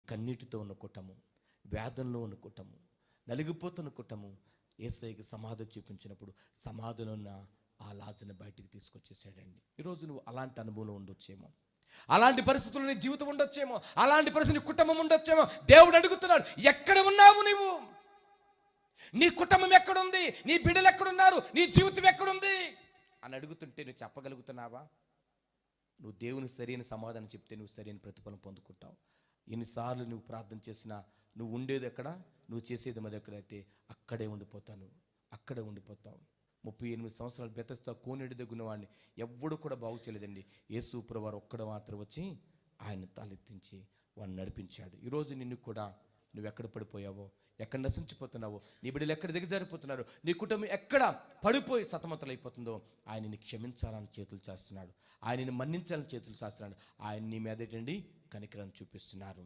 కన్నీటితో ఉన్న కుటుంబం, వేదనలో ఉన్న కుటుంబం, నలిగిపోతున్న కుటుంబం యేసయ్యకి సమాధి చూపించినప్పుడు సమాధిలో ఉన్న ఆ లాజరుని బయటికి తీసుకొచ్చేసాడండి. ఈరోజు నువ్వు అలాంటి అనుభవంలో ఉండొచ్చేమో, అలాంటి పరిస్థితుల్లో నీ జీవితం ఉండొచ్చేమో, అలాంటి పరిస్థితి నీ కుటుంబం ఉండొచ్చేమో. దేవుడు అడుగుతున్నాడు, ఎక్కడ ఉన్నావు నువ్వు? నీ కుటుంబం ఎక్కడుంది? నీ బిడ్డలు ఎక్కడున్నారు? నీ జీవితం ఎక్కడుంది అని అడుగుతుంటే నువ్వు చెప్పగలుగుతున్నావా? నువ్వు దేవునికి సరైన సమాధానం చెప్తే నువ్వు సరైన ప్రతిఫలం పొందుకుంటావు. ఎన్నిసార్లు నువ్వు ప్రార్థన చేసినా నువ్వు ఉండేది ఎక్కడ, నువ్వు చేసేది మరి ఎక్కడైతే అక్కడే ఉండిపోతావు. 38 సంవత్సరాలు బెతస్దా కోనేటి దగ్గర వాడిని ఎవ్వడు కూడా బాగు చేయలేదండి. యేసు ప్రభువారు ఒక్కడ మాత్రం వచ్చి ఆయన తలెత్తించి వాడిని నడిపించాడు. ఈరోజు నిన్ను కూడా నువ్వు ఎక్కడ పడిపోయావో, ఎక్కడ నశించిపోతున్నావో, నీ బిడ్డలు ఎక్కడ దిగజారిపోతున్నారో, నీ కుటుంబం ఎక్కడ పడిపోయి సతమతలైపోతుందో ఆయనని క్షమించాలని చేతులు చేస్తున్నాడు, ఆయనని మన్నించాలని చేతులు చేస్తున్నాడు. ఆయన నీ మీదేటండి కనికరాన్ని చూపిస్తున్నారు.